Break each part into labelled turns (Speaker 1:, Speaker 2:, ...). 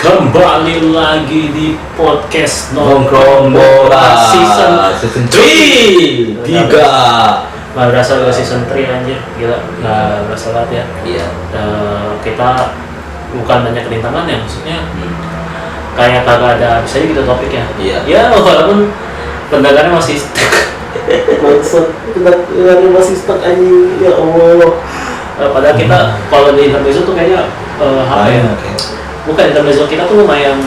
Speaker 1: Kembali lagi di podcast
Speaker 2: Nongkrong Bola
Speaker 1: season 3.
Speaker 2: 3.
Speaker 1: Nggak berasa udah season 3 anjir, gila. Nggak berasa banget ya.
Speaker 2: Iya.
Speaker 1: Kita bukan banyak rintangan ya, maksudnya kayak kagak ada habis aja gitu topiknya.
Speaker 2: Iya.
Speaker 1: Ya walaupun pendengarnya masih stuck. Pendengarnya masih stuck anjing, ya Allah. Padahal kita kalau di intermezzo tuh kayaknya apa ya? Bukan intermezzo kita tuh lumayan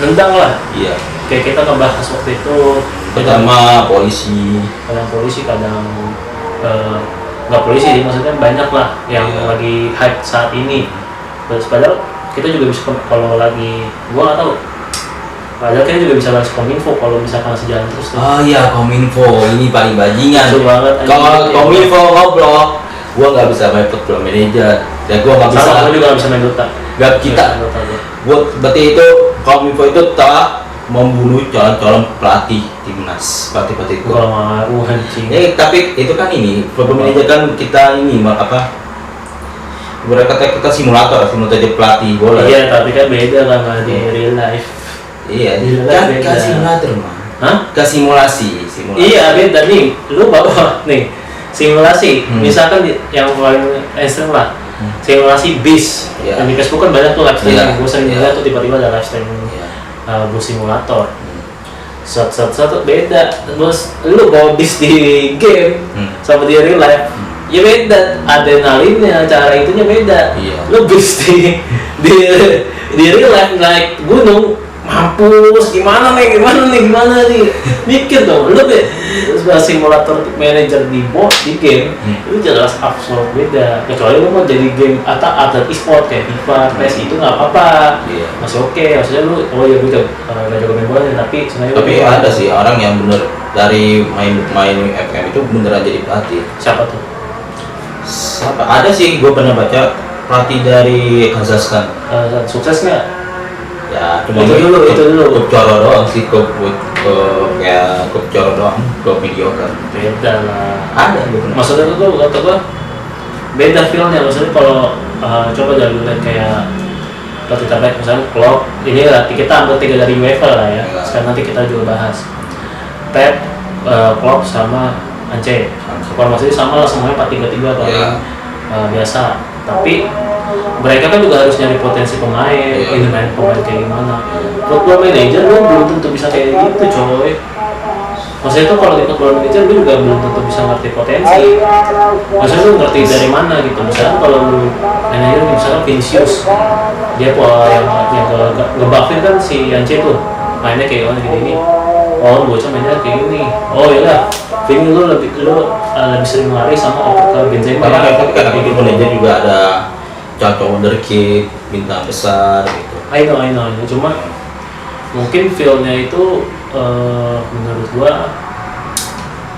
Speaker 1: nendang lah.
Speaker 2: Iya.
Speaker 1: Kayak kita ngebahas waktu itu
Speaker 2: Pertama polisi.
Speaker 1: kadang nggak polisi sih, maksudnya banyak lah yang
Speaker 2: Iya.
Speaker 1: lagi hype saat ini. Terus padahal kita juga bisa kalau lagi gua nggak tahu. Padahal kita juga bisa bahas kominfo kalau misalkan masih jalan terus tuh.
Speaker 2: Oh iya, Kominfo ini paling bajingan.
Speaker 1: Lucu banget, anjing.
Speaker 2: Kalau Kominfo ngobrol, gua nggak bisa main football manager. Dan gua nggak bisa.
Speaker 1: Sama gua juga nggak bisa main Dota.
Speaker 2: Gak kita. Gua berarti itu Kominfo itu telah membunuh calon-calon pelatih timnas, pelatih itu.
Speaker 1: Kalau mau anjing.
Speaker 2: Tapi itu kan ini football manager kan kita ini apa? Berkata kita simulator jadi pelatih bola.
Speaker 1: Iya, tapi kan beda lah sama di real life.
Speaker 2: Iya,
Speaker 1: Real life
Speaker 2: kan
Speaker 1: beda.
Speaker 2: simulator mah.
Speaker 1: Hah?
Speaker 2: Ke simulasi.
Speaker 1: Iya, beda nih. Lu bawa nih simulasi. Misalkan yang paling ekstrem lah. Simulasi bis.
Speaker 2: Iya.
Speaker 1: Dan di Facebook kan banyak tuh live streaming.
Speaker 2: Iya.
Speaker 1: Gue sering
Speaker 2: Iya.
Speaker 1: lihat tuh tiba-tiba ada live streaming
Speaker 2: Iya.
Speaker 1: bus simulator. Satu beda. Terus lu bawa bis di game sama di real life. Ya beda, adrenalinnya, cara itunya beda.
Speaker 2: Iya.
Speaker 1: Lu bis di real life naik gunung, mampus gimana nih mikir dong. Lu deh sebagai simulator manager di game itu jelas absolut beda. Kecuali lu mau jadi game atlet e-sport kayak FIFA, PES itu nggak apa-apa,
Speaker 2: Iya.
Speaker 1: masih oke. Maksudnya lu gue nggak jago main bola tapi sebenarnya
Speaker 2: Tapi ada sih orang yang bener dari main FM itu beneran jadi pelatih.
Speaker 1: siapa tuh?
Speaker 2: Siapa? Ada sih, gue pernah baca pelatih dari Kazakhstan.
Speaker 1: Sukses nggak?
Speaker 2: Ya, cuma
Speaker 1: Itu dulu.
Speaker 2: Klub coro doang sih, klub coro doang, klub mediocre.
Speaker 1: Beda lah.
Speaker 2: Ada, gue pernah.
Speaker 1: Maksudnya tuh kata gua beda feelnya. Maksudnya kalau coba dari lihat kayak pelatih terbaik misalnya Klopp, ini lah kita ambil 3 dari UEFA lah ya.
Speaker 2: Iya.
Speaker 1: Sekarang nanti kita juga bahas Pep, Klopp sama Ancelotti. Kalau maksudnya sama lah semuanya 4-3-3 paling
Speaker 2: Iya.
Speaker 1: biasa. Tapi mereka kan juga harus nyari potensi pemain,
Speaker 2: Iya.
Speaker 1: ini main pemain kayak gimana. Football manager lu belum tentu bisa kayak gitu coy. Maksudnya tuh kalau di football manager lu juga belum tentu bisa ngerti potensi. Maksudnya lu ngerti dari mana gitu. Misalnya kalau lu manajer misalnya Vinicius, dia yang ngebuffin kan si Yance tuh mainnya kayak gini. Oh, bocah mainnya kayak gini. Oh iya, Vini lu lebih sering lari sama oper ke Benzema.
Speaker 2: Tapi kadang
Speaker 1: Kayak
Speaker 2: itu manajer juga ada contoh wonderkid, bintang besar gitu.
Speaker 1: I know. Cuma mungkin feel-nya itu menurut gua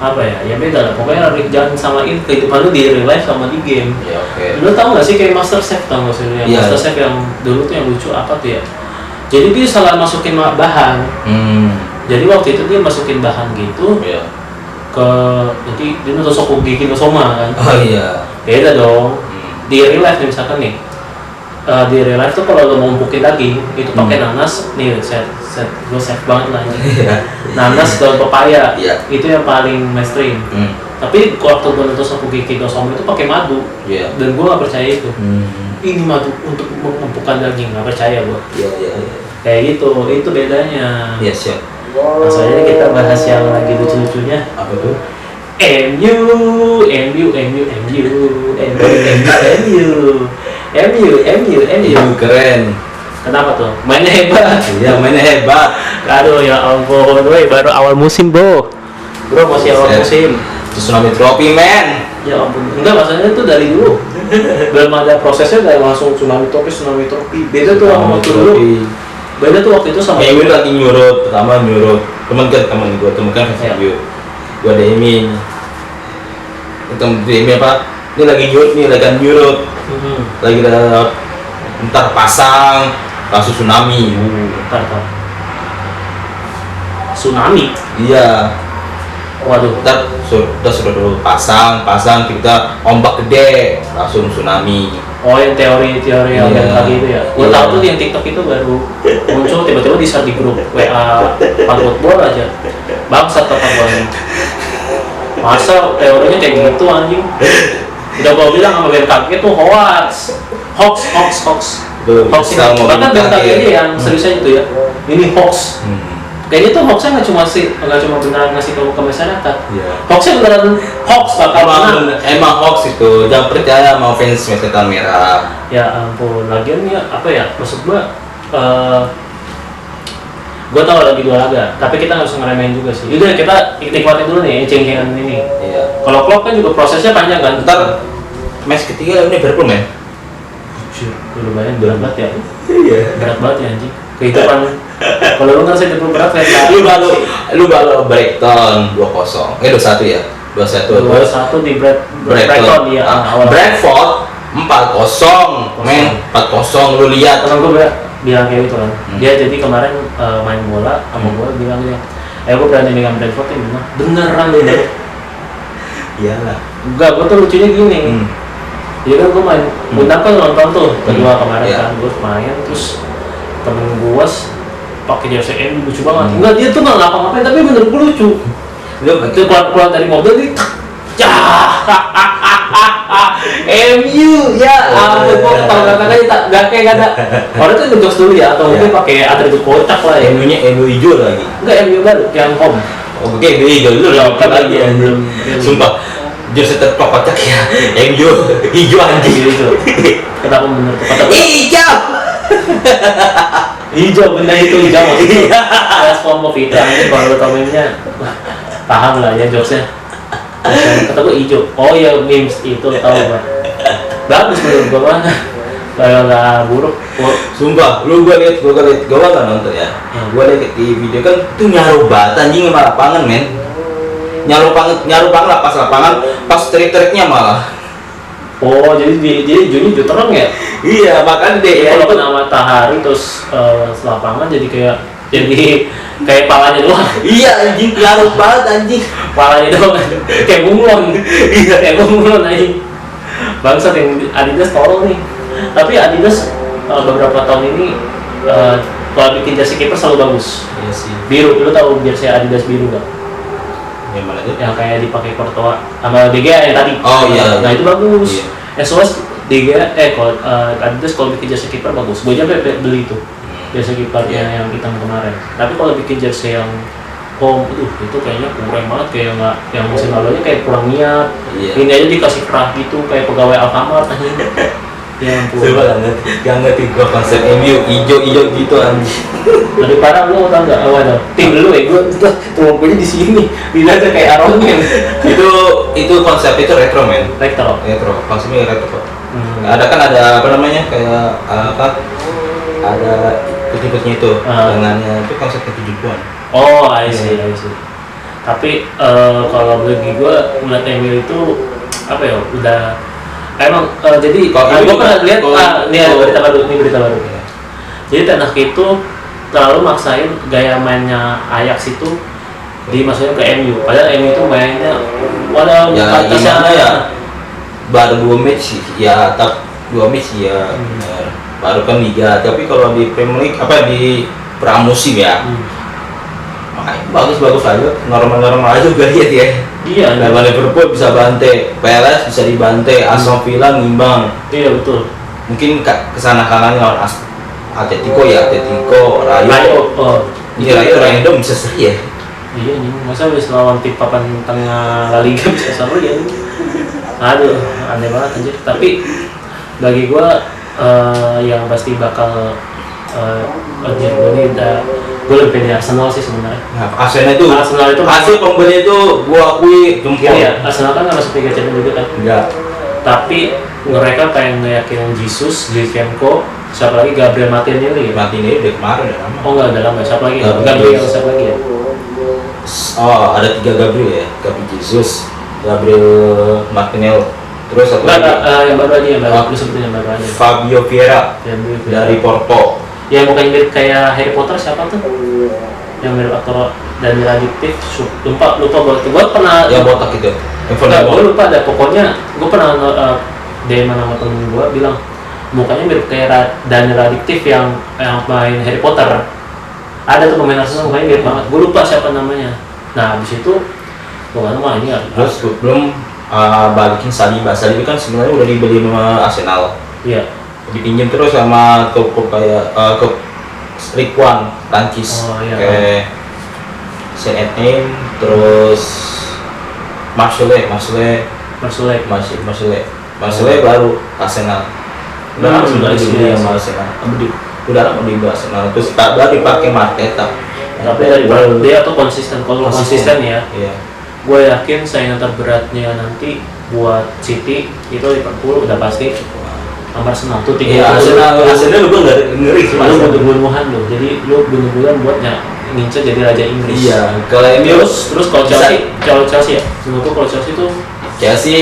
Speaker 1: apa ya beda lah. Pokoknya jangan samain kehidupan lu di real life sama di game.
Speaker 2: Ya oke.
Speaker 1: Lu tau gak sih kayak MasterChef, tau gak sih yang
Speaker 2: Iya.
Speaker 1: MasterChef yang dulu tuh yang lucu apa tuh ya? Jadi dia salah masukin bahan. Jadi waktu itu dia masukin bahan gitu
Speaker 2: Iya.
Speaker 1: jadi dia nusuk gigi nosoma kan.
Speaker 2: Oh iya.
Speaker 1: Beda dong. Di real life nih misalkan nih, di real life tuh kalau lo mau umpukin daging itu pakai nanas nih, gue safe banget lah ini.
Speaker 2: Iya.
Speaker 1: Nanas daun pepaya,
Speaker 2: Iya.
Speaker 1: itu yang paling mainstream. Tapi waktu gue nusuk gigi nosoma itu pakai madu,
Speaker 2: Iya.
Speaker 1: dan gue nggak percaya itu. Ini madu untuk mengumpulkan daging, nggak percaya gue.
Speaker 2: Iya.
Speaker 1: Kayak gitu, itu bedanya.
Speaker 2: Iya siap.
Speaker 1: Langsung aja kita bahas yang lagi lucu-lucunya.
Speaker 2: Apa tuh?
Speaker 1: MU.
Speaker 2: Keren.
Speaker 1: Kenapa tuh? Mainnya hebat.
Speaker 2: Iya, mainnya hebat.
Speaker 1: Aduh ya ampun, woi baru awal musim bro. Bro masih awal musim.
Speaker 2: Tsunami Trophy man.
Speaker 1: Ya ampun, enggak maksudnya itu dari dulu. Belum ada prosesnya dari langsung tsunami trophy. Beda tuh sama waktu dulu. Beda tuh waktu itu sama.
Speaker 2: Emi lagi nyurut, pertama nyurut. Temen gue kan
Speaker 1: Iya.
Speaker 2: video. Gue ada Emi. Emi apa? Ini lagi nyurut. Lagi ada ntar pasang langsung tsunami.
Speaker 1: Bentar. Tsunami.
Speaker 2: Iya.
Speaker 1: Waduh.
Speaker 2: Kita sudah dulu pasang kita ombak gede langsung tsunami.
Speaker 1: Oh, yang teori-teori yang
Speaker 2: Iya.
Speaker 1: tadi itu ya. Gue
Speaker 2: Iya.
Speaker 1: tahu tuh yang TikTok itu baru muncul tiba-tiba di share di grup WA Pak Football aja. Bangsat kata gue. Masa teorinya kayak gitu anjing. Udah gue bilang sama BMKG tuh hoax. Hoax.
Speaker 2: Tuh,
Speaker 1: Hoax
Speaker 2: bisa
Speaker 1: ini.
Speaker 2: ngomong
Speaker 1: Bahkan BMKG
Speaker 2: BMKG.
Speaker 1: aja yang seriusnya itu ya. Ini hoax. Kayaknya tuh hoaxnya nggak cuma beneran ngasih tahu ke masyarakat.
Speaker 2: Iya.
Speaker 1: Hoaxnya beneran hoax bakal menang.
Speaker 2: Emang hoax itu, jangan percaya sama fans Setan Merah.
Speaker 1: Ya ampun, lagian ya apa ya, maksud gua gua tahu lagi 2 laga, tapi kita nggak usah ngeremehin juga sih. Yaudah kita nikmatin dulu nih ceng-cengan ini.
Speaker 2: Iya.
Speaker 1: Kalau Klopp kan juga prosesnya panjang kan.
Speaker 2: Ntar match ketiga ini Liverpool men.
Speaker 1: Lumayan berat banget ya.
Speaker 2: Iya.
Speaker 1: Berat banget ya anjing. Kehidupan. Kalau lu ngerasa hidup lu berat kayak
Speaker 2: Lu baru Brighton 2-0. 2-1 ya. 2-1.
Speaker 1: 2-1 di Brighton dia.
Speaker 2: Brentford 4-0. Men, 4-0 lu lihat.
Speaker 1: Temen gue bilang kayak gitu kan. Dia jadi kemarin main bola sama gue bilang dia, gue berani dengan Brentford ini beneran deh.
Speaker 2: Iyalah.
Speaker 1: Enggak, gue tuh lucunya gini. Jadi kan gue main, undang kan nonton tuh kedua kemarin
Speaker 2: Iya.
Speaker 1: kan, gue main terus temen gue pakai jersey MU lucu banget. Enggak, dia tuh nggak ngapa-ngapain tapi bener gue lucu.
Speaker 2: Lu
Speaker 1: Itu keluar dari mobil dia, cah, MU ya, gue ketawa-katawa aja nggak kayak gak ada. Orang tuh ngejokes dulu ya, atau mungkin pakai atribut kocak lah ya.
Speaker 2: MU-nya MU hijau lagi.
Speaker 1: Enggak, MU baru yang home.
Speaker 2: Oke, MU hijau dulu
Speaker 1: Belum,
Speaker 2: kan lagi
Speaker 1: belum,
Speaker 2: anjing.
Speaker 1: belum.
Speaker 2: Sumpah. Jersey terkocak ya. MU hijau anjing.
Speaker 1: Gitu. Kenapa bener tuh kata gue?
Speaker 2: Hijau.
Speaker 1: Hijau, benda itu hijau maksudnya. Transform of itu anjing kalau lu tau meme-nya. Wah, paham lah ya jokesnya. Kata gue hijau. Oh ya memes itu tahu gue. Bagus menurut gue mah. Kalau nggak buruk.
Speaker 2: Sumpah, gua liat nggak nonton ya. Gua liat di video kan tuh nyaru banget anjing sama lapangan men. Nyaru banget lapangan, pas trik-triknya malah.
Speaker 1: Oh jadi hijaunya hijau terang ya?
Speaker 2: Iya, makanya deh
Speaker 1: Ya, kalau kena matahari terus lapangan jadi kayak palanya doang.
Speaker 2: Iya anjing, nyaru banget anjing.
Speaker 1: Palanya doang kayak bunglon.
Speaker 2: Iya.
Speaker 1: Kayak bunglon anjing. Bangsat yang Adidas tolong nih. Tapi Adidas beberapa tahun ini kalau bikin jersey kiper selalu bagus.
Speaker 2: Iya sih.
Speaker 1: Biru, lu tahu jersey Adidas biru nggak?
Speaker 2: Yang mana tuh?
Speaker 1: Yang kayak dipakai Courtois sama De Gea yang tadi.
Speaker 2: Oh, iya.
Speaker 1: Nah itu bagus.
Speaker 2: Iya.
Speaker 1: Yang soalnya De Gea, kalau Adidas kalau bikin jersey kiper bagus. Gue aja beli itu jersey kipernya
Speaker 2: Iya.
Speaker 1: yang hitam kemarin. Tapi kalau bikin jersey yang home, itu kayaknya kurang banget, kayak nggak, yang musim lalunya kayak kurang niat.
Speaker 2: Iya.
Speaker 1: Ini aja dikasih kerah gitu kayak pegawai Alfamart anjing. Ya ampun.
Speaker 2: Coba gak ngerti gua konsep MU hijau gitu anjing.
Speaker 1: Lebih parah lu tau nggak? Oh ada tim lu ya, gue tuh punya di sini, dilihatnya kayak Iron Man.
Speaker 2: itu konsep itu retro men.
Speaker 1: Retro.
Speaker 2: Retro, konsepnya retro. Ada apa namanya kayak ada putih-putihnya itu lengannya itu konsep 70-an.
Speaker 1: Oh, I see. Tapi kalau bagi gue ngeliat MU itu apa ya, udah emang jadi gue pernah lihat ini berita baru. Jadi Ten Hag itu terlalu maksain gaya mainnya Ajax itu dimasukin ke MU. Padahal MU itu mainnya waduh
Speaker 2: Ya
Speaker 1: batasnya
Speaker 2: gimana ya? Baru 2 match ya, baru kan liga. Tapi kalau di Premier League di pramusim ya, makanya bagus aja, normal aja juga lihat ya.
Speaker 1: Iya.
Speaker 2: Lawan Liverpool bisa bantai, PLS bisa dibantai, Aston Villa ngimbang.
Speaker 1: Iya betul.
Speaker 2: Mungkin kesana kalahnya lawan Atletico, Rayo. Rayo dong bisa seru ya.
Speaker 1: Iya nih, masa bisa lawan tim papan tengah La Liga bisa seru ya? Aduh, aneh banget anjir. Tapi bagi gua yang pasti bakal anjir gue lebih pilih Arsenal sih sebenarnya.
Speaker 2: Nah, Arsenal itu hasil pembeli itu gua akui jempol.
Speaker 1: Iya, Arsenal kan nggak masuk Liga Champions juga kan?
Speaker 2: Enggak.
Speaker 1: Tapi mereka kayak ngeyakinin Jesus, Zinchenko, siapa lagi Gabriel Martinelli ya?
Speaker 2: Martinelli udah kemarin udah lama.
Speaker 1: Oh nggak, udah lama. Siapa lagi?
Speaker 2: Gabriel.
Speaker 1: Siapa lagi ya?
Speaker 2: Oh, ada 3 Gabriel ya. Gabriel Jesus, Gabriel Martinelli. Terus satu lagi.
Speaker 1: Yang baru aja, yang baru. Lu sebutin yang baru aja.
Speaker 2: Fabio Vieira dari Porto.
Speaker 1: Yang mukanya mirip kayak Harry Potter siapa tuh? Yang mirip aktor Daniel Radcliffe. Lupa gue pernah.
Speaker 2: Yang botak itu.
Speaker 1: Gue lupa ada, pokoknya gue pernah DM sama temen gue bilang mukanya mirip kayak Daniel Radcliffe yang main Harry Potter. Ada tuh pemain Arsenal mukanya mirip banget, gue lupa siapa namanya. Nah habis itu bukan mah ini
Speaker 2: Terus belum balikin Saliba kan sebenarnya udah dibeli sama Arsenal.
Speaker 1: Iya.
Speaker 2: Dipinjam terus sama klub kayak klub Rikuan Prancis,
Speaker 1: iya.
Speaker 2: kayak Saint-Étienne, terus Marseille baru Arsenal. Udah lama sebenarnya dibeli sama Arsenal. Udah lama dibeli Arsenal. Terus baru dipakai Marqueta.
Speaker 1: Tapi dari dia tuh konsisten. Kalau konsisten ya,
Speaker 2: iya.
Speaker 1: Gue yakin saingan terberatnya nanti buat City itu Liverpool udah pasti sama Arsenal tuh tinggal.
Speaker 2: Arsenal gue ngeri sih.
Speaker 1: Lu bunuh-bunuhan lo, jadi lu bunuh-bunuhan buat ngincer jadi raja Inggris.
Speaker 2: Iya. Kalau
Speaker 1: terus kalau Chelsea ya, menurutku kalau Chelsea tuh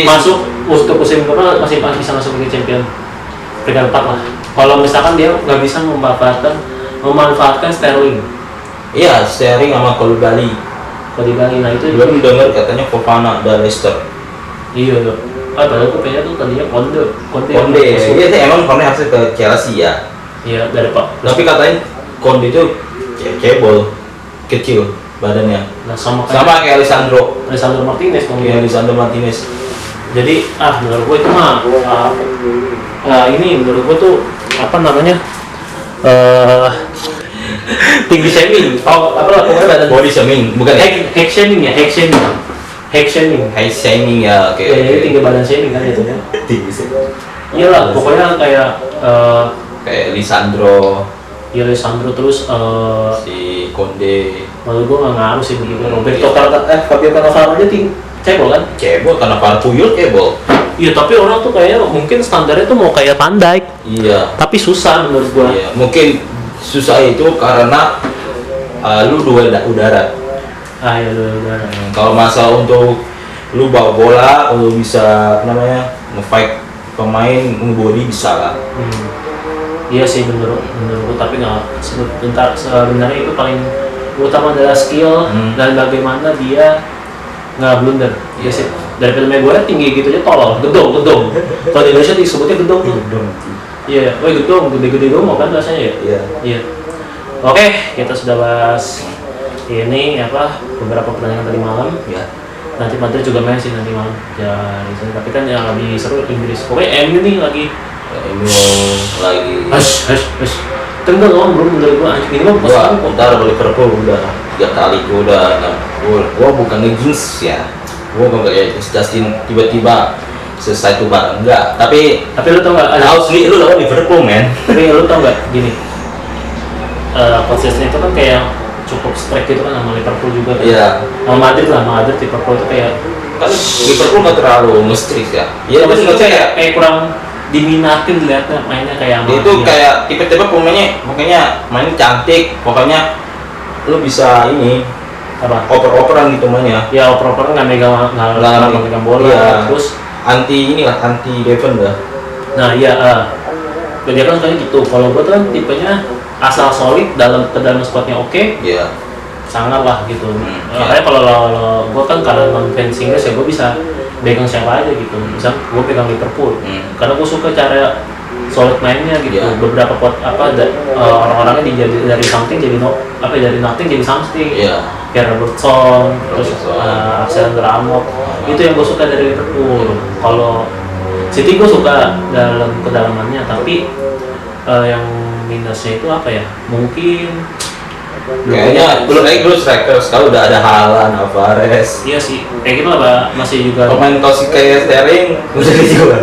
Speaker 1: masuk untuk musim depan masih bisa masuk ke champion peringkat 4 lah. Kalau misalkan dia nggak bisa memanfaatkan Sterling.
Speaker 2: Iya, Sterling sama Koulibaly.
Speaker 1: Nah itu
Speaker 2: belum dengar katanya Fofana dari Leicester.
Speaker 1: Iya loh. Padahal aku pengen tuh tadinya Konde.
Speaker 2: Iya, emang Konde harusnya ke Chelsea ya.
Speaker 1: Iya, dari Pak.
Speaker 2: Tapi katanya Konde itu cebol, kecil badannya.
Speaker 1: Nah, sama
Speaker 2: kayak Lisandro
Speaker 1: Martinez.
Speaker 2: Iya, Lisandro Martinez.
Speaker 1: Jadi menurut gue itu mah ini menurut gue tuh apa namanya? Tinggi shaming. Pokoknya badan
Speaker 2: body shaming, bukan
Speaker 1: hack shaming ya.
Speaker 2: High shaming ya, oke.
Speaker 1: Jadi tinggi badan shaming kan itu ya.
Speaker 2: Tinggi sih.
Speaker 1: Iyalah, pokoknya kayak
Speaker 2: Lisandro
Speaker 1: terus
Speaker 2: si Konde.
Speaker 1: menurut gue nggak ngaruh sih begitu. Fabio Cannavaro aja cebol kan?
Speaker 2: Cebol karena Puyol cebol.
Speaker 1: Iya, tapi orang tuh kayaknya mungkin standarnya tuh mau kayak Van Dijk.
Speaker 2: Iya.
Speaker 1: Tapi susah menurut gua.
Speaker 2: Iya, mungkin susah itu karena lu duel udara.
Speaker 1: Iya, duel udara.
Speaker 2: Kalau masalah untuk lu bawa bola, lu bisa nge-fight pemain, nge-body bisa lah.
Speaker 1: Iya sih menurut gua, tapi nggak sebenarnya itu paling utama adalah skill dan bagaimana dia nggak blunder. Iya sih. Dari filmnya gue tinggi gitu aja tolol, gedong. Kalau di Indonesia disebutnya gedong. Iya, gedong, gede-gede dong kan rasanya ya. Iya. Oke, kita sudah bahas ini beberapa pertandingan tadi malam.
Speaker 2: Iya.
Speaker 1: Nanti Madrid juga main sih nanti malam. Ya, tapi kan yang lebih seru Inggris. Pokoknya MU nih lagi. Hush. Tunggu dong, belum menurut gua anjing ini mah
Speaker 2: gua ntar Liverpool udah 3 kali gua bukan nge-jinx ya. Gua nggak kayak Justin tiba-tiba selesai tuh bareng enggak. Tapi
Speaker 1: lu tau nggak?
Speaker 2: lu lawan Liverpool men.
Speaker 1: Tapi lu tau nggak gini? Konsisten itu kan kayak cukup strike gitu kan sama Liverpool juga kan.
Speaker 2: Iya.
Speaker 1: Sama Madrid Liverpool itu kayak
Speaker 2: kan Liverpool nggak terlalu nge-strict ya. Iya,
Speaker 1: maksudnya kayak kurang diminatin lihatnya mainnya kayak
Speaker 2: dia itu kayak tipe-tipe pokoknya mainnya cantik, pokoknya lu bisa ini oper-operan gitu mainnya.
Speaker 1: Ya oper-operan nggak megang bola,
Speaker 2: iya.
Speaker 1: Terus
Speaker 2: anti defend lah.
Speaker 1: Nah iya, dia kan kayak gitu. Kalau gue tuh kan tipenya asal solid dalam squadnya oke,
Speaker 2: iya.
Speaker 1: Sangat lah gitu. Makanya kalau gue kan karena non fans Inggris ya gue bisa pegang siapa aja gitu. Misal gue pegang Liverpool, karena gue suka cara solid mainnya gitu.
Speaker 2: Yeah.
Speaker 1: Beberapa orang-orangnya dari something jadi dari nothing jadi something.
Speaker 2: Yeah.
Speaker 1: Kayak Robertson, terus Alexander Arnold. Itu yang gue suka dari Liverpool. Kalau City gue suka dalam kedalamannya, tapi yang minusnya itu apa ya? Mungkin
Speaker 2: kayaknya belum strikers kalau udah ada Haaland, Alvarez.
Speaker 1: Iya sih, kayak gitu lah masih juga.
Speaker 2: Pemain toxic kayak Sterling udah dijual.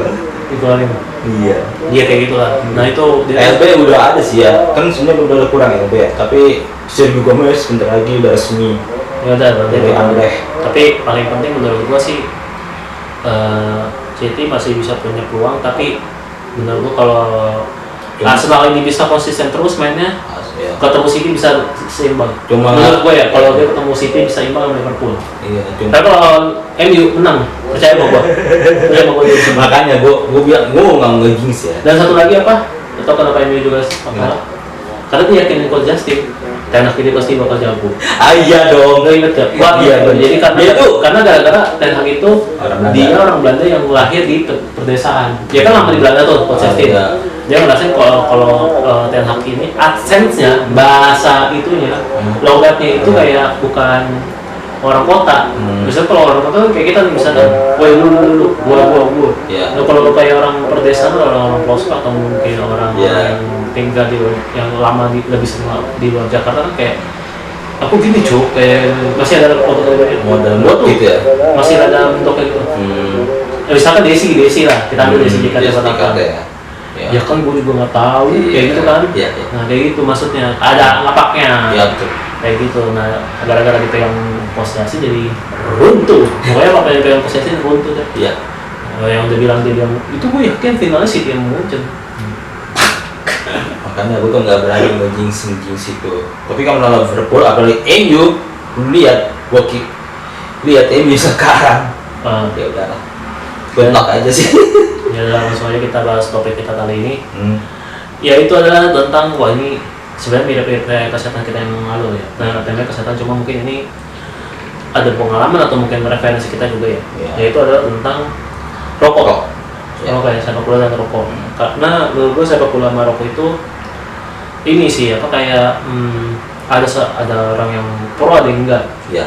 Speaker 2: Iya.
Speaker 1: Iya kayak gitulah. Nah itu
Speaker 2: LB udah ada sih ya. Kan sebenarnya udah kurang LB ya. Tapi Sergio Gomez sebentar lagi udah resmi.
Speaker 1: Ya udah
Speaker 2: dari Andreh.
Speaker 1: Tapi paling penting menurut gua sih City masih bisa punya peluang, tapi menurut gua kalau Arsenal ini bisa konsisten terus mainnya, ketemu City bisa seimbang. Menurut gue ya, kalau dia ketemu City bisa imbang sama Liverpool.
Speaker 2: Iya.
Speaker 1: Tapi kalau MU menang, percaya sama gue.
Speaker 2: Makanya gue bilang gue nggak nge-jinx ya.
Speaker 1: Dan satu lagi apa? Atau kenapa MU juga kalah? Karena dia yakin Coach Justin, Ten Hag ini pasti bakal jago.
Speaker 2: Iya dong.
Speaker 1: Lo inget gak? Wah iya. Jadi karena gara-gara Ten Hag itu dia orang Belanda yang lahir di perdesaan. Dia kan lama di Belanda tuh, Coach Justin. dia ngerasain kalau Ten Hag ini AdSense-nya, bahasa itunya, logatnya itu kayak bukan orang kota. Misalnya kalau orang kota kan kayak kita nih, misalnya woi lu gua.
Speaker 2: Yeah.
Speaker 1: Nah, kalau kayak orang perdesaan, orang pelosok atau mungkin orang yang tinggal yang lama lebih sering di luar Jakarta kan kayak aku gini cuk, kayak masih ada
Speaker 2: modal
Speaker 1: gua tuh
Speaker 2: gitu ya.
Speaker 1: masih ada bentuk kayak gitu. Misalkan Desi lah, kita ambil Desi JKT
Speaker 2: ya.
Speaker 1: Ya kan gue juga nggak tahu kayak gitu kan. Nah kayak gitu maksudnya ada ngapaknya.
Speaker 2: Iya betul.
Speaker 1: Kayak gitu. Nah gara-gara kita yang posisi jadi runtuh. Pokoknya apa yang pegang posisi runtuh deh.
Speaker 2: Iya.
Speaker 1: Yang udah bilang dia itu gue yakin finalnya City yang muncul.
Speaker 2: Makanya aku tuh nggak berani ngejinxing itu. Tapi kalau lawan Liverpool, apalagi MU, lihat MU sekarang. Ya udahlah. Benak aja sih.
Speaker 1: Ya langsung aja kita bahas topik kita kali ini. Ya itu adalah tentang ini sebenarnya mirip-mirip kayak kesehatan kita yang lalu ya. Nah temanya kesehatan, cuma mungkin ini ada pengalaman atau mungkin referensi kita juga ya. Yaitu adalah tentang rokok. Rokok ya, sepak bola dan rokok. Karena menurut gue sepak bola sama rokok itu ini sih kayak ada orang yang pro, ada yang enggak.
Speaker 2: Iya.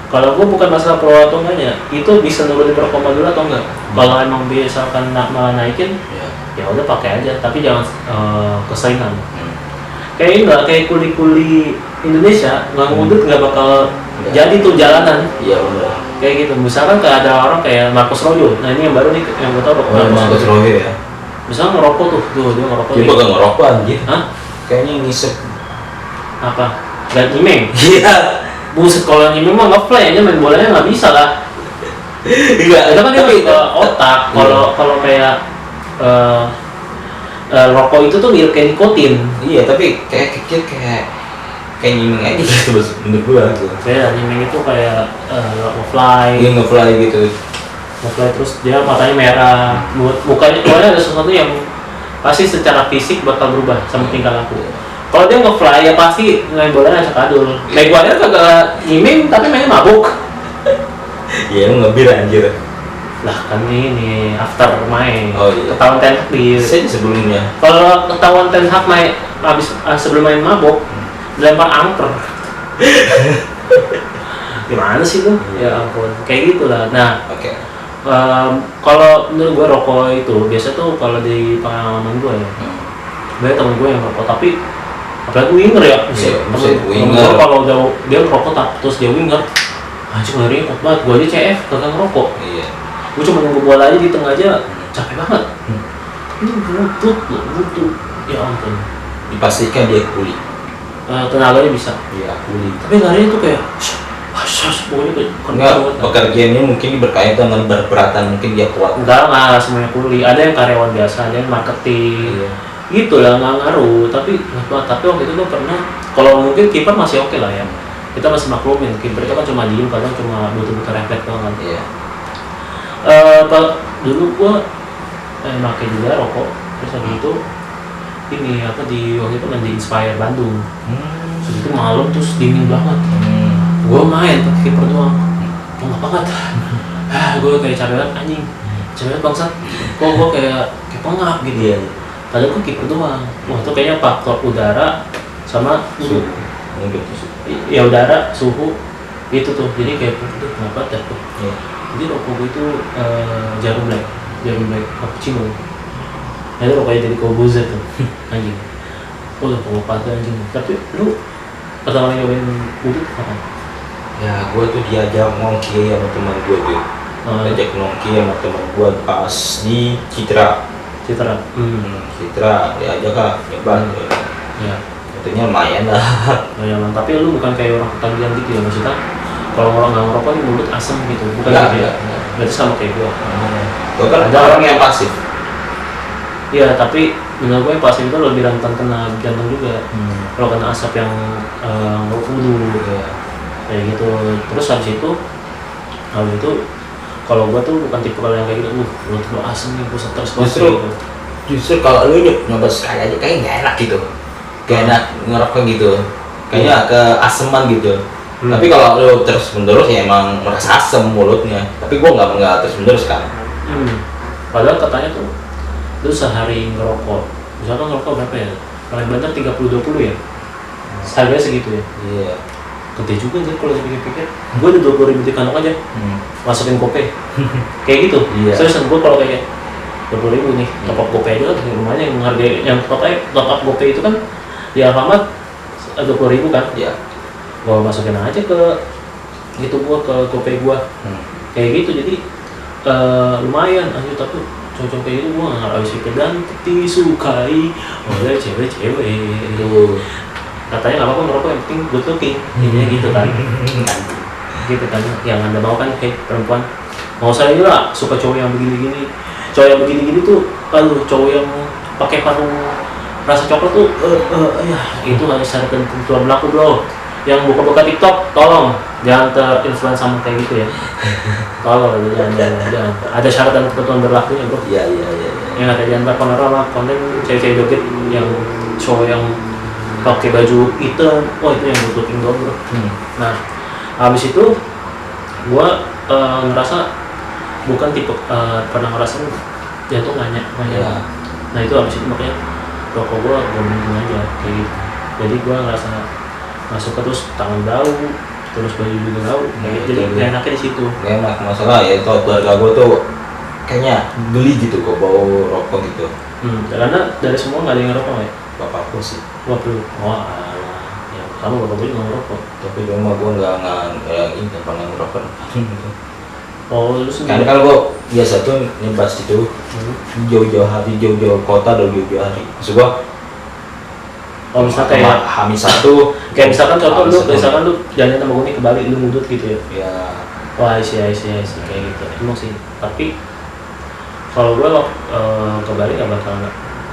Speaker 1: Kalau gue bukan masalah pro atau enggaknya, itu bisa nurunin performa dulu atau enggak. Kalau emang misalkan malah naikin, ya udah pakai aja, tapi jangan keseringan. Kayak enggak kayak kuli-kuli Indonesia nggak ngudut nggak bakal jadi tuh jalanan.
Speaker 2: Iya benar.
Speaker 1: Kayak gitu. Misalkan kayak ada orang kayak Marcos Rojo, nah ini yang baru nih yang gue tahu
Speaker 2: Marcos Rojo ya.
Speaker 1: Misalnya ngerokok tuh dia ngerokok.
Speaker 2: Dia bakal ngerokok anjir.
Speaker 1: Hah?
Speaker 2: Kayaknya ngisep.
Speaker 1: Apa? Gak nyimeng?
Speaker 2: Iya.
Speaker 1: Buset, kalau nyimeng mah nge-play aja, main bolanya nggak bisa lah.
Speaker 2: Enggak,
Speaker 1: itu kan dia ke otak. Kalau kayak rokok itu tuh kayak nikotin.
Speaker 2: Iya, tapi kayak kecil kayak nyimeng aja gitu menurut gua gitu.
Speaker 1: Ya, nyimeng itu kayak nge-fly.
Speaker 2: Iya, nge-fly gitu.
Speaker 1: Nge-fly terus dia matanya merah, mukanya ada sesuatu yang pasti secara fisik bakal berubah sama tingkah laku. Kalau dia nge-fly ya pasti main bolanya sekadul. Maguire kagak nyimeng tapi mainnya mabuk.
Speaker 2: Iya, emang ngebir anjir.
Speaker 1: Lah kan ini after main.
Speaker 2: Oh iya.
Speaker 1: Ketahuan Ten Hag di
Speaker 2: sebelumnya.
Speaker 1: Kalau ketahuan Ten Hag main habis sebelum main mabuk, dilempar angker. Gimana sih tuh? Ya ampun, kayak gitulah. Nah,
Speaker 2: oke.
Speaker 1: Kalau menurut gue rokok itu biasa tuh kalau di pengalaman gue ya, banyak temen gue yang rokok tapi apalagi winger ya, temen gue kalau dia ngerokok terus dia winger, anjing ngeri banget. Gue aja CF kagak ngerokok.
Speaker 2: Iya.
Speaker 1: Gue cuma nunggu bola aja di tengah aja capek banget. Ini butut. Ya ampun.
Speaker 2: Dipastikan dia kuli.
Speaker 1: Tenaganya bisa.
Speaker 2: Iya, kuli.
Speaker 1: Tapi larinya tuh kayak pokoknya kayak
Speaker 2: enggak, pekerjaannya mungkin berkaitan dengan berberatan, mungkin dia kuat.
Speaker 1: Enggak semuanya kuli. Ada yang karyawan biasa, ada yang marketing.
Speaker 2: Iya.
Speaker 1: Gitu lah, nggak ngaruh. Tapi waktu itu gue pernah, kalau mungkin kiper masih oke lah ya. Kita masih maklumin, kiper itu kan cuma diem, kadang cuma butuh refleks doang kan.
Speaker 2: Iya.
Speaker 1: Dulu gue pakai juga rokok, terus habis itu ini di waktu itu main di Inspire Bandung. Terus itu malam terus dingin banget. Gue main pakai kiper doang, nggak banget. Gue kayak capek banget anjing, capek banget bangsat. Kok gue kayak pengap gitu.
Speaker 2: Iya.
Speaker 1: Padahal gue kiper doang. Wah itu kayaknya faktor udara sama suhu. Ya udara, suhu itu tuh. Jadi kayak tuh kenapa tuh?
Speaker 2: Iya.
Speaker 1: Jadi rokok gue itu jarum black cappuccino. Nah itu rokoknya dari Kobuzer tuh, anjing. Rokok patah anjing. Tapi lu pertama kali nyobain udut kapan?
Speaker 2: Ya gue tuh diajak nongki sama teman gue tuh. Diajak nongki sama teman gue pas di Citra. Citra diajak lah nyoba.
Speaker 1: Ya.
Speaker 2: Tentunya lumayan lah.
Speaker 1: Lumayan, tapi lu bukan kayak orang ketagihan gitu ya, maksudnya kalau orang nggak ngerokok nih mulut asam gitu, bukan gitu ya? Berarti sama kayak gue.
Speaker 2: Gue kan ada orang yang pasif.
Speaker 1: Iya, tapi menurut gue yang pasif itu lebih rentan kena jantung juga. Kalau kena asap yang ngerukudu kayak gitu. Terus habis itu kalau gue tuh bukan tipe kalau yang kayak gitu, mulut gue asam nih, gue stres banget.
Speaker 2: Justru kalau lu nyoba sekali aja kayaknya nggak enak gitu. Kayak enak ngerokok gitu, kayaknya keaseman gitu. Tapi kalau lu terus menerus ya emang merasa asem mulutnya. Tapi gua nggak terus menerus kan.
Speaker 1: Padahal katanya tuh lu sehari ngerokok misalkan ngerokok berapa ya, paling banter 30-20 ya, harganya segitu ya,
Speaker 2: Iya.
Speaker 1: gede juga sih kalau dipikir-pikir. Gue udah 20.000 di kantong aja, masukin GoPay kayak gitu.
Speaker 2: Iya.
Speaker 1: Seriusan gue kalau kayak 20.000 nih, top up GoPay aja kan lumayan, yang harga yang top up GoPay itu kan di Alfamart 20.000 kan.
Speaker 2: Iya.
Speaker 1: Gue masukin aja ke gitu, gue ke GoPay gue kayak gitu. Jadi lumayan aja, tapi cocok kayak gitu gue nggak habis pikir dan disukai oleh cewek-cewek.
Speaker 2: Tuh.
Speaker 1: Katanya nggak apa-apa ngerokok, yang penting good looking, intinya gitu kan. Gitu kan, yang anda mau kan kayak perempuan, mau saya ini lah suka cowok yang begini-gini, cowok yang begini-gini tuh, aduh cowok yang pakai parfum rasa coklat tuh, ya itu harus ada ketentuan berlaku bro. Yang buka-buka TikTok, tolong jangan terinfluence sama kayak gitu ya. Tolong, jangan. Ada syarat dan ketentuan berlakunya bro.
Speaker 2: Iya.
Speaker 1: Yang ada jangan panorama konten cewek-cewek joget yang cowok yang pakai baju hitam, itu yang good looking doang bro. Nah, habis itu gua ngerasa bukan tipe pernah ngerasain jatuh nanya.
Speaker 2: Iya.
Speaker 1: Nah itu habis itu makanya rokok gua berhenti aja kayak gitu. Jadi gua ngerasa masuk ke terus tangan bau, terus baju juga bau, kayak gitu. Jadi nggak enaknya di situ.
Speaker 2: Gak enak, masalah ya itu keluarga gue tuh kayaknya geli gitu kok bau rokok gitu.
Speaker 1: Karena dari semua nggak ada yang ngerokok ya.
Speaker 2: Bapakku sih.
Speaker 1: Waduh, wah, ya kamu bapak gue juga ngerokok.
Speaker 2: Tapi di rumah gue nggak pernah ngerokok.
Speaker 1: Oh, lu
Speaker 2: Karena
Speaker 1: sendiri?
Speaker 2: kan gue biasa tuh nyebas itu jauh-jauh hari, jauh-jauh kota, jauh-jauh hari. Maksud gue,
Speaker 1: Oh misalnya kayak
Speaker 2: Hamin 1
Speaker 1: kayak misalkan contoh lu,
Speaker 2: Hamin 1.
Speaker 1: misalkan lu jalan sama gue nih ke Bali, lu ngudut gitu ya.
Speaker 2: Ya,
Speaker 1: Wah, isi kayak gitu. Emang sih. Tapi kalau gue ke Bali nggak bakal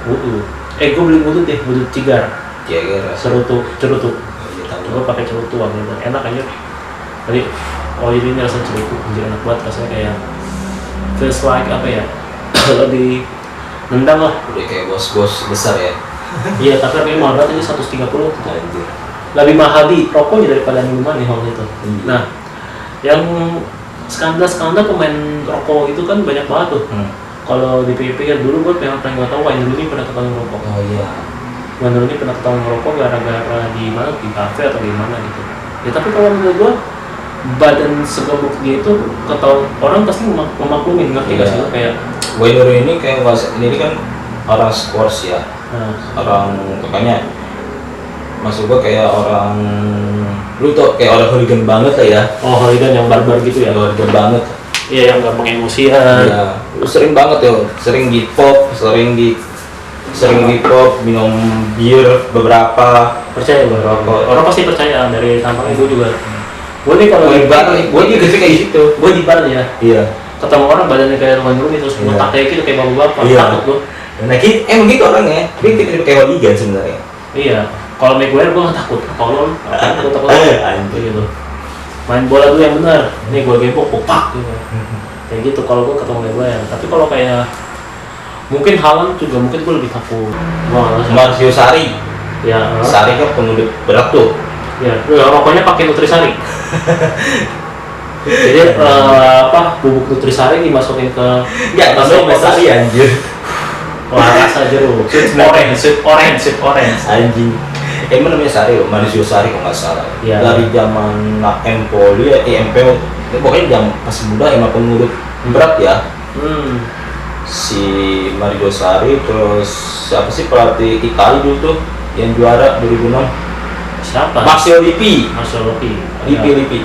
Speaker 1: ngudut. Gue beli ngudut deh, ngudut cigar.
Speaker 2: Jager.
Speaker 1: Cerutu.
Speaker 2: Iya, tahu.
Speaker 1: Gue pakai cerutu waktu itu. Enak aja. Jadi, ini rasa cerutu, anjir enak banget rasanya, kayak feels like apa ya? Lebih nendang lah.
Speaker 2: Udah kayak bos-bos besar ya.
Speaker 1: Iya, tapi harganya mahal banget, ini 130 gitu.
Speaker 2: Anjir.
Speaker 1: Lebih mahal di rokoknya daripada minuman nih waktu itu.
Speaker 2: Iya.
Speaker 1: Nah, yang skandal pemain rokok itu kan banyak banget tuh. Kalau dipikir dulu gue yang paling gue tahu Wayne Rooney pernah ketahuan ngerokok.
Speaker 2: Oh iya.
Speaker 1: Wayne Rooney pernah ketahuan ngerokok gara-gara di mana, di kafe atau di mana gitu. Ya tapi kalau menurut gue badan segemuk dia itu ketahuan orang pasti memaklumin, ngerti gak sih lo? Kayak
Speaker 2: Wayne Rooney ini kayak ini kan orang Spurs ya. Orang pokoknya maksud gua kayak orang lu tau kayak orang hooligan banget lah ya.
Speaker 1: oh hooligan yang barbar gitu ya.
Speaker 2: Hooligan banget.
Speaker 1: Iya, yang gampang emosian.
Speaker 2: Iya, lu sering banget ya, sering di pop, minum bir beberapa.
Speaker 1: Percaya gue rokok. Orang pasti percaya dari tampangnya. Gue juga. Gue nih kalau
Speaker 2: Gue di bar, gue juga kayak gitu.
Speaker 1: Gue di bar ya.
Speaker 2: Iya.
Speaker 1: Ketemu orang badannya kayak Wayne Rooney terus
Speaker 2: Iya.
Speaker 1: botak kayak gitu kayak bapak-bapak.
Speaker 2: Iya.
Speaker 1: Takut gue.
Speaker 2: Nah, emang gitu orangnya. Dia tipe kayak hooligan sebenarnya.
Speaker 1: Iya. Kalau Maguire gue nggak takut. Kalau gue takut.
Speaker 2: Anjir.
Speaker 1: Gitu. Main bola dulu yang benar. Nih gue gembok, popak gitu. Kayak gitu kalau gue ketemu Maguire. Tapi kalau kayak mungkin Haaland juga mungkin gue lebih takut.
Speaker 2: Marcio Sari.
Speaker 1: Ya.
Speaker 2: Sari kan pengudut berat tuh.
Speaker 1: Ya. Rokoknya pakai Nutrisari. Jadi bubuk Nutrisari dimasukin ke
Speaker 2: Ya, namanya Sari anjir.
Speaker 1: wah rasa jeruk, sweet orange.
Speaker 2: Anjing. Emang namanya Sari, Mauricio Sari kalau nggak salah.
Speaker 1: Iya.
Speaker 2: Dari zaman Empoli, MPO, pokoknya jam pas muda emang pengurus berat ya. Si Mauricio Sari, terus siapa sih pelatih Italia dulu tuh yang juara 2006?
Speaker 1: Siapa?
Speaker 2: Marzio Lippi. Lippi.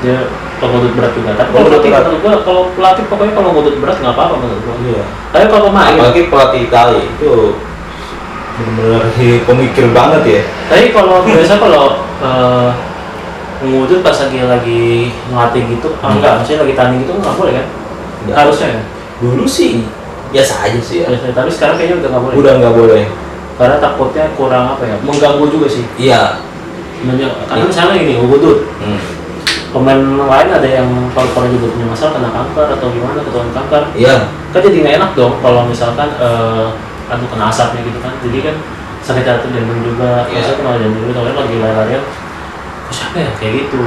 Speaker 1: Dia pengudut berat juga. Tapi kalau
Speaker 2: Pengudut
Speaker 1: pelatih,
Speaker 2: berat.
Speaker 1: menurut gua kalau pelatih pokoknya kalau ngudut berat nggak apa-apa menurut gua.
Speaker 2: Iya.
Speaker 1: Tapi kalau pemain,
Speaker 2: Apalagi pelatih Italia itu benar-benar pemikir banget ya.
Speaker 1: tapi kalau biasa kalau ngudut pas lagi ngelatih gitu, enggak, maksudnya lagi tanding gitu nggak boleh kan?
Speaker 2: Ya.
Speaker 1: Harusnya ya.
Speaker 2: Dulu sih biasa aja sih ya.
Speaker 1: Biasanya, tapi sekarang kayaknya udah nggak boleh.
Speaker 2: Udah nggak boleh.
Speaker 1: Karena takutnya kurang apa ya, mengganggu juga sih.
Speaker 2: Iya.
Speaker 1: Karena misalnya gini, ngudut. Pemain lain ada yang kalau juga punya masalah kena kanker atau gimana, ketahuan kanker,
Speaker 2: Iya.
Speaker 1: kan jadi nggak enak dong kalau misalkan kena asapnya gitu kan. Jadi kan sakit hati jantung juga.
Speaker 2: Iya.
Speaker 1: Biasanya kena jantung juga, soalnya lagi lari-larian. Siapa ya kayak gitu.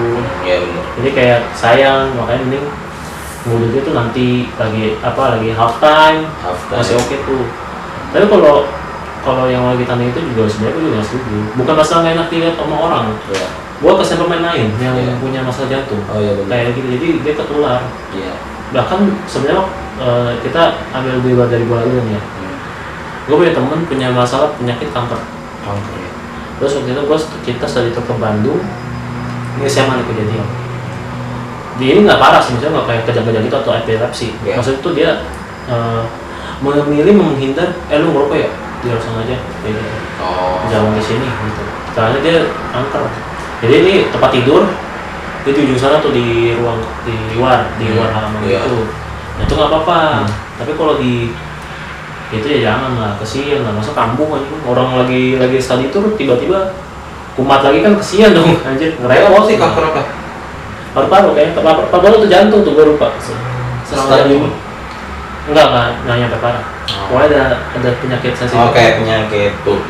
Speaker 2: Iya benar.
Speaker 1: Jadi kayak sayang, makanya mending ngudutnya tuh nanti lagi half time. Masih oke tuh. Tapi kalau yang lagi tanding itu juga sebenarnya gue juga nggak setuju. Bukan masalah nggak enak dilihat sama orang.
Speaker 2: Iya.
Speaker 1: Gue kesel pemain lain yang
Speaker 2: Iya.
Speaker 1: punya masalah jantung.
Speaker 2: Oh iya benar.
Speaker 1: Kayak gitu, jadi dia ketular.
Speaker 2: Iya.
Speaker 1: Bahkan sebenarnya kita ambil di luar dari bola dulu nih ya. Gue punya temen punya masalah penyakit kanker.
Speaker 2: Kanker ya.
Speaker 1: Terus waktu itu kita study tour ke Bandung. Ini SMA nih kejadian. Dia ini nggak parah sih, misalnya nggak kayak kejang-kejang gitu atau epilepsi.
Speaker 2: Yeah.
Speaker 1: Maksudnya itu dia memilih menghindar, lu ngerokok ya, dia langsung aja kayak gitu.
Speaker 2: Oh.
Speaker 1: Jangan di sini gitu. Karena dia kanker. Jadi ini tempat tidur, dia di ujung sana tuh di luar halaman
Speaker 2: Yeah.
Speaker 1: gitu. Nah itu nggak apa-apa. Tapi kalau di itu ya jangan lah, kesian lah, masa kampung aja orang lagi study tour tiba-tiba kumat lagi kan kesian dong anjir.
Speaker 2: Apa sih kanker apa?
Speaker 1: Paru-paru kayaknya, paru-paru tuh jantung tuh gue lupa.
Speaker 2: Stadium.
Speaker 1: Enggak nyampe parah. Pokoknya ada penyakit sensitif.
Speaker 2: Oh kayak penyakit tuh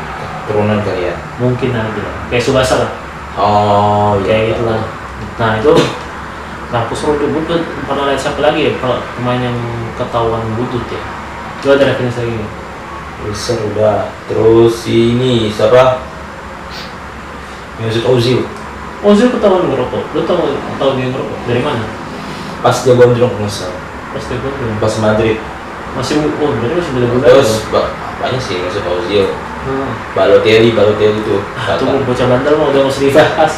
Speaker 2: turunan kali ya.
Speaker 1: Mungkin aja. Kayak Subasa lah.
Speaker 2: Oh iya.
Speaker 1: Kayak gitu lah. Nah itu kampus Rudu gue pernah lihat siapa lagi ya kalau pemain yang ketahuan budut ya. Itu ada referensi lagi nggak?
Speaker 2: Wilson udah. Terus ini siapa? Mesut Ozil.
Speaker 1: Ozil ketahuan ngerokok. Lu tahu dia ngerokok dari mana?
Speaker 2: Pas dia gondrong ngesel.
Speaker 1: Pas dia ngerokok.
Speaker 2: Pas Madrid.
Speaker 1: Berarti masih muda-muda.
Speaker 2: Terus banyak sih Mesut Ozil. Balotelli tuh.
Speaker 1: Tuh bocah bandel mau udah nggak usah dibahas.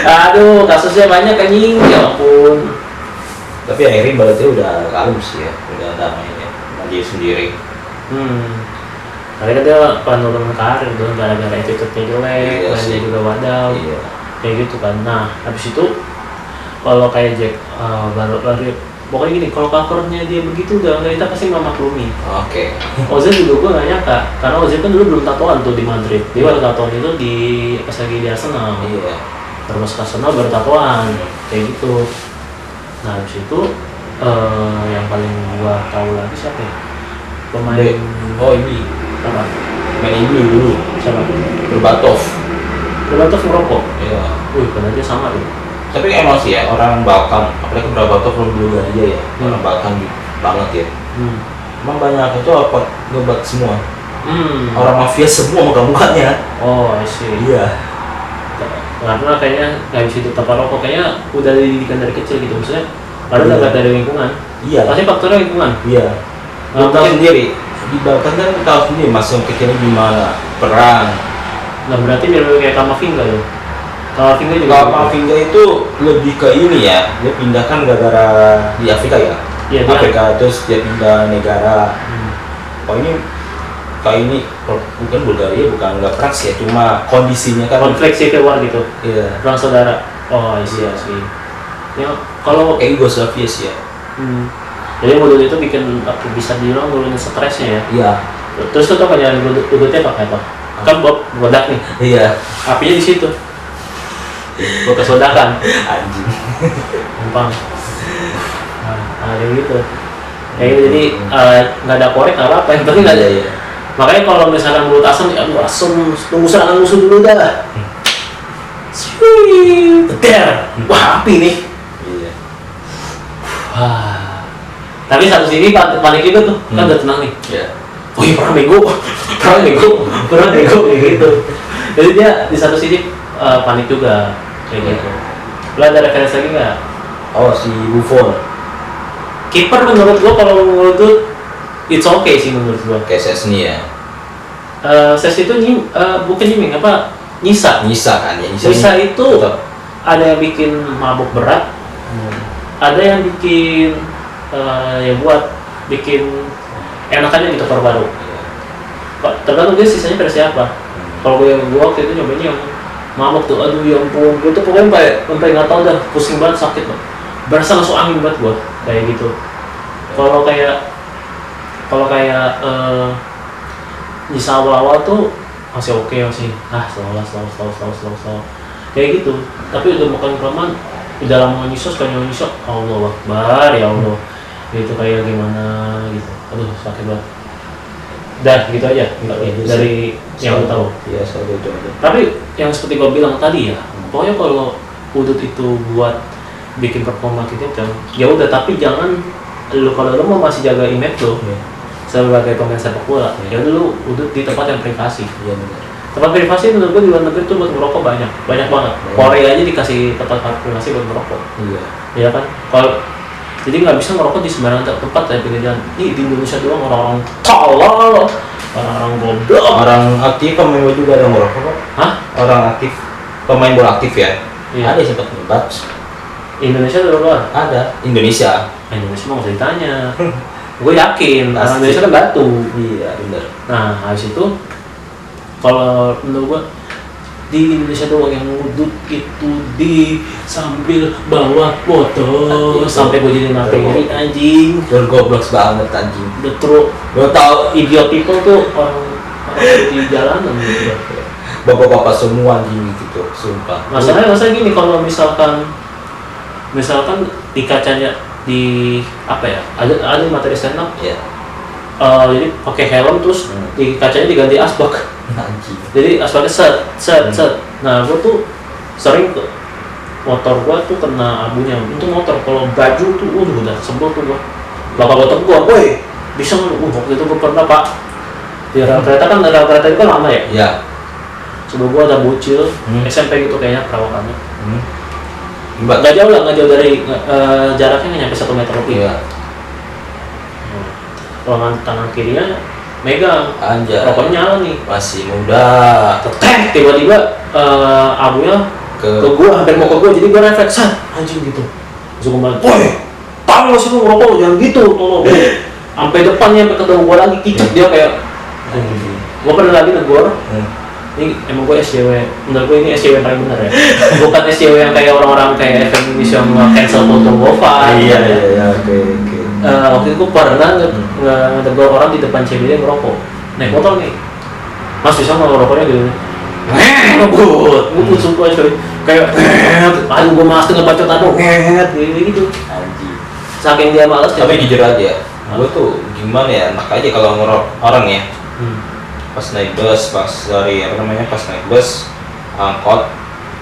Speaker 1: Aduh, kasusnya banyak anjing, ya ampun.
Speaker 2: Tapi akhirnya Balotelli udah kalem sih ya, udah damai ya, maju sendiri.
Speaker 1: Karena kan dia penurunan karir dong, gara-gara attitude-nya jelek,
Speaker 2: Iya
Speaker 1: mainnya
Speaker 2: sih.
Speaker 1: juga wadaw,
Speaker 2: Iya.
Speaker 1: kayak gitu kan. Nah, habis itu kalau kayak Jack baru pokoknya gini, kalau kankernya dia begitu udah kita pasti nggak maklumi.
Speaker 2: Oke.
Speaker 1: Ozil juga gue nggak nyangka, karena Ozil kan dulu belum tatoan tuh di Madrid. Dia baru tatoan itu pas lagi di Arsenal.
Speaker 2: Iya.
Speaker 1: Baru masuk Arsenal baru tatoan, kayak gitu. Nah habis itu yang paling gua tahu lagi siapa ya? Pemain
Speaker 2: Oh ini,
Speaker 1: apa?
Speaker 2: main ini dulu.
Speaker 1: Siapa?
Speaker 2: Berbatov.
Speaker 1: Berbatov ngerokok.
Speaker 2: Iya.
Speaker 1: Wih, benar dia sama tuh.
Speaker 2: Tapi emang sih ya orang Balkan, apalagi Berbatov belum dulu aja ya, orang Balkan banget ya. Emang banyak itu apa ngebat semua. Orang mafia semua muka-mukanya.
Speaker 1: Oh, I see.
Speaker 2: Iya.
Speaker 1: Karena kayaknya nggak bisa hidup tanpa rokok, kayaknya udah dididikan dari kecil gitu, maksudnya padahal dapat dari lingkungan.
Speaker 2: Iya.
Speaker 1: Pasti faktornya lingkungan.
Speaker 2: Iya. Lu tahu sendiri di Balkan kan tahu sendiri masa kecilnya gimana perang.
Speaker 1: Nah berarti mirip kayak Kamavinga loh. Kamavinga juga.
Speaker 2: Kamavinga itu lebih ke ini ya, dia pindahkan gara-gara di Afrika ya.
Speaker 1: Iya, dia-
Speaker 2: Afrika terus dia pindah negara. Oh ini kayak ini bukan Bulgaria, bukan nggak perang sih ya, cuma kondisinya kan.
Speaker 1: Konflik civil war gitu.
Speaker 2: Iya.
Speaker 1: Perang saudara. Oh, iya sih. Ya kalau
Speaker 2: Kayak Yugoslavia sih ya.
Speaker 1: jadi modul itu bikin bisa dibilang nurunin stresnya ya.
Speaker 2: Iya.
Speaker 1: Terus tuh apa nyari budutnya pakai apa? Kan buat bodak nih.
Speaker 2: Iya.
Speaker 1: Apinya di situ. Buat kesodakan.
Speaker 2: Anjing.
Speaker 1: Gampang. Nah, kayak gitu. Jadi nggak ada korek nggak apa-apa. Yang penting nggak ada.
Speaker 2: Iya.
Speaker 1: Makanya kalau misalkan mulut asam, ya aduh asam, tunggu serangan musuh dulu dah. Ter, wah api nih.
Speaker 2: Iya.
Speaker 1: Wah. Tapi satu sini panik juga tuh, kan udah tenang nih.
Speaker 2: Iya.
Speaker 1: Oh iya perang bego, kayak gitu. Jadi dia di satu sisi panik juga, kayak gitu. Lo ada referensi lagi nggak?
Speaker 2: Oh si Buffon.
Speaker 1: Kiper menurut gua kalau menurut gua it's okay sih menurut gua.
Speaker 2: Kayak Szczesny ya.
Speaker 1: Ses itu bukan nyiming apa nyisa.
Speaker 2: Nyisa kan ya.
Speaker 1: Nyisa itu
Speaker 2: tetap.
Speaker 1: ada yang bikin mabuk berat, ada yang bikin ya buat bikin enak aja gitu paru-paru. Tergantung dia sisanya versi apa. Kalau gue waktu itu nyobain yang mabuk tuh, aduh ya ampun, gue tuh pokoknya sampai nggak tahu dah, pusing banget, sakit banget, berasa masuk angin banget gue kayak gitu. Kalau kayak nyisa awal-awal tuh masih oke, masih slow kayak gitu. Tapi udah makan kelamaan, udah lama nyisos Allah Akbar ya Allah, itu kayak gimana gitu, aduh sakit banget. Dah gitu aja dari yang lu tahu.
Speaker 2: Iya, soal itu aja.
Speaker 1: Tapi yang seperti gua bilang tadi ya, pokoknya kalau udut itu buat bikin performa kita kan, ya udah, tapi jangan kalau lu mau masih jaga image lo, sebagai pemain sepak bola. Ya dulu udah di tempat yang privasi.
Speaker 2: Iya benar.
Speaker 1: Tempat privasi menurut gue di luar negeri tuh buat merokok banyak banget. Korea aja dikasih tempat privasi buat merokok.
Speaker 2: Iya.
Speaker 1: Iya kan? Kalau jadi nggak bisa merokok di sembarang tempat ya pinggir jalan. Nih di Indonesia doang orang-orang tolol, orang-orang goblok.
Speaker 2: Orang aktif pemain bola juga ada yang merokok kok.
Speaker 1: Hah?
Speaker 2: Orang aktif pemain bola aktif ya.
Speaker 1: Iya.
Speaker 2: Ada sempat nyebat.
Speaker 1: Indonesia tuh luar.
Speaker 2: Ada Indonesia.
Speaker 1: Indonesia mah nggak usah ditanya. Gue yakin orang
Speaker 2: Pasti.
Speaker 1: Indonesia kan batu.
Speaker 2: Iya benar.
Speaker 1: Nah habis itu kalau menurut gue di Indonesia doang yang ngudut itu di sambil bawa motor sampai gue jadi materi anjing.
Speaker 2: Bergoblok banget anjing.
Speaker 1: The true
Speaker 2: Lo tau
Speaker 1: idiot people tuh orang di jalanan gitu.
Speaker 2: bapak-bapak semua anjing gitu, sumpah.
Speaker 1: Masalahnya gini, kalau misalkan di kacanya di apa ya, ada materi stand up
Speaker 2: Ya.
Speaker 1: jadi pakai helm terus di kacanya diganti asbak.
Speaker 2: Anjing.
Speaker 1: Jadi asbaknya set. Nah gue tuh sering ke motor gue tuh kena abunya. Untuk motor, kalau baju tuh udah sebel tuh gue. Bapak gue, woi bisa nggak? Waktu itu gue pernah pak. Di rel kereta itu kan lama ya.
Speaker 2: Ya.
Speaker 1: Sebelum gue ada bocil SMP gitu kayaknya perawakannya.
Speaker 2: Mbak.
Speaker 1: Nggak jauh dari jaraknya nggak nyampe 1 meter lebih.
Speaker 2: Iya.
Speaker 1: Kalau tangan kirinya megang,
Speaker 2: Anjay.
Speaker 1: rokoknya nyala nih.
Speaker 2: Masih muda.
Speaker 1: Tetek, tiba-tiba abunya ke gua, hampir mau ke gua, jadi gua refleks, anjing gitu. Langsung gua bilang, woi, tahu nggak sih lu ngerokok, jangan gitu, tolong. Sampai depannya, sampai ketemu gua lagi, kicet dia kayak, gua pernah lagi negor. Ini emang gue SJW, menurut gue ini SJW yang paling benar ya. Bukan SJW yang kayak orang-orang kayak feminis yang cancel foto Gova.
Speaker 2: Iya, oke.
Speaker 1: Waktu itu gue pernah ngedegur orang di depan cewek dia ngerokok. Naik motor nih, mas bisa nggak ngerokoknya gitu? Ngebut sumpah coy. Kayak, aduh gue malas denger bacot aduh, gitu.
Speaker 2: Anjing.
Speaker 1: Saking dia malas.
Speaker 2: Tapi jujur aja, gue tuh gimana ya, enak aja kalau ngerok orang ya. Pas naik bus, pas naik bus, angkot,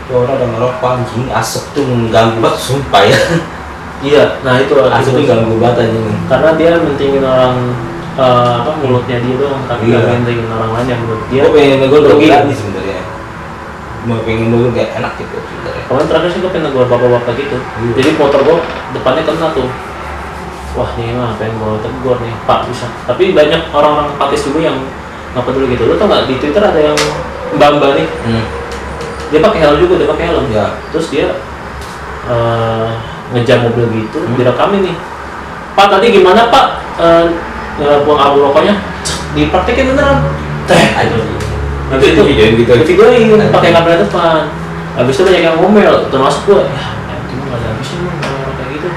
Speaker 2: tuh orang ada ngerokok anjing, asap tuh mengganggu banget, sumpah ya.
Speaker 1: Iya, nah itu
Speaker 2: Asap tuh ganggu banget anjing.
Speaker 1: karena dia mentingin orang mulutnya dia doang, tapi nggak mentingin orang lain yang menurut dia.
Speaker 2: Gue pengen negor
Speaker 1: rugi.
Speaker 2: nih sebenarnya. Mau pengen negor kayak enak gitu sebenarnya.
Speaker 1: Kemarin terakhir sih gue pengen negor bapak-bapak gitu. Jadi motor gue depannya kena tuh. Wah nih mah pengen gue tegur nih, Pak bisa. Tapi banyak orang-orang apatis juga yang nggak peduli gitu. Lo tau nggak di Twitter ada yang mbak nih, dia pakai helm juga,
Speaker 2: Ya.
Speaker 1: Terus dia ngejar mobil gitu, direkamin nih. Pak tadi gimana Pak? Buang abu rokoknya, dipraktekin beneran. Habis itu videoin pakai kamera depan. Habis itu banyak yang ngomel, termasuk gue. Ya, gimana nggak ada habisnya lu orang kayak gitu.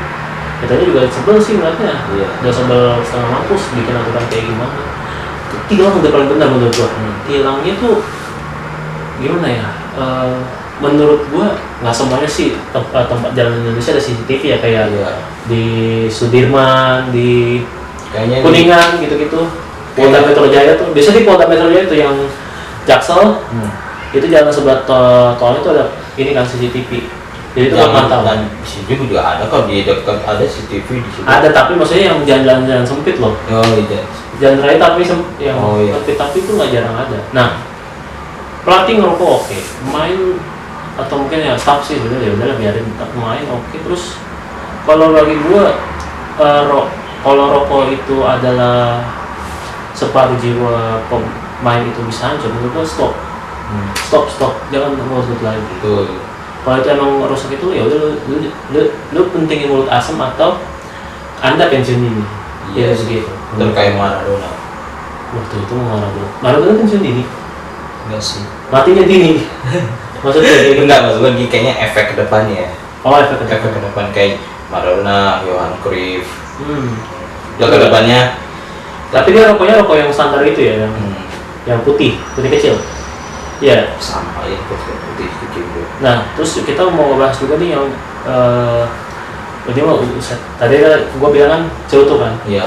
Speaker 1: Katanya juga sebel sih ngeliatnya.
Speaker 2: Iya.
Speaker 1: Udah sebel setengah mampus bikin aturan kayak gimana. Tilang udah paling benar menurut gua. Tilangnya tuh gimana ya? Menurut gua nggak semuanya sih tempat jalan Indonesia ada CCTV ya, kayak di Sudirman, di
Speaker 2: Kayaknya
Speaker 1: Kuningan gitu-gitu. Polda Metro Jaya tuh, biasanya di Polda Metro Jaya tuh yang Jaksel, itu jalan sebelah tol itu ada ini kan CCTV. Jadi itu mantap.
Speaker 2: Dan di sini juga ada kok, di dekat ada CCTV di sini.
Speaker 1: Ada, tapi maksudnya yang jalan-jalan sempit loh.
Speaker 2: Oh iya.
Speaker 1: Jalan raya tapi yang
Speaker 2: iya.
Speaker 1: tapi itu nggak jarang ada. Nah, pelatih ngerokok oke, main atau mungkin ya staff sih udah biarin main oke. Terus kalau bagi gua kalau rokok itu adalah separuh jiwa pemain itu bisa hancur, menurut gua stop, jangan ngerokok lagi.
Speaker 2: Betul.
Speaker 1: Kalau itu emang rusak itu ya udah lu pentingin mulut asam atau Anda pensiun dini.
Speaker 2: Iya
Speaker 1: begitu.
Speaker 2: Terkait Maradona.
Speaker 1: Waktu itu Maradona pensiun dini.
Speaker 2: Enggak sih.
Speaker 1: Matinya dini. Maksudnya kayak gitu.
Speaker 2: Enggak, maksud gue kayaknya efek ke depannya.
Speaker 1: Oh, efek
Speaker 2: Ke depan kayak Maradona, Johan Cruyff. Ya ke depannya.
Speaker 1: Tapi dia rokoknya rokok yang standar itu ya, yang putih kecil. Iya.
Speaker 2: Sama ya, putih kecil.
Speaker 1: Nah, terus kita mau bahas juga nih yang ini mau tadi gua bilang kan cerutu kan.
Speaker 2: Iya.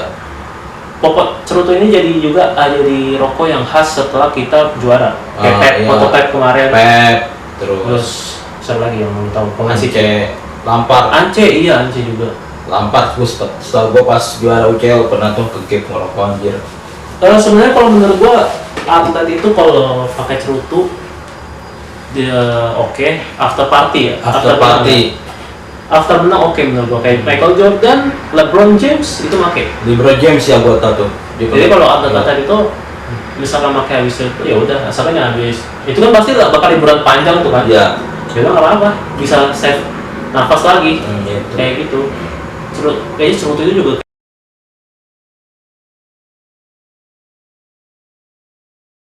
Speaker 1: Pokok cerutu ini jadi jadi rokok yang khas setelah kita juara. Kayak Pep, foto Pep kemarin.
Speaker 2: Pep,
Speaker 1: Terus siapa lagi yang mau tahu?
Speaker 2: Ance Lampard.
Speaker 1: Ance juga.
Speaker 2: Lampard gue setahu gue pas juara UCL pernah tuh ke gap ngerokok anjir.
Speaker 1: Sebenarnya kalau menurut gua atlet itu kalau pakai cerutu dia oke. After party ya.
Speaker 2: After party.
Speaker 1: After menang oke menurut gua, kayak Michael Jordan, LeBron James itu pakai.
Speaker 2: LeBron James ya gue tahu tuh.
Speaker 1: Jadi kalau atlet itu misalkan pakai habis itu ya udah asalkan ya habis. Itu kan pasti bakal liburan panjang tuh kan.
Speaker 2: Iya.
Speaker 1: Jadi nggak apa-apa, bisa save nafas lagi.
Speaker 2: Gitu.
Speaker 1: Kayak gitu. Kayaknya cerutu itu juga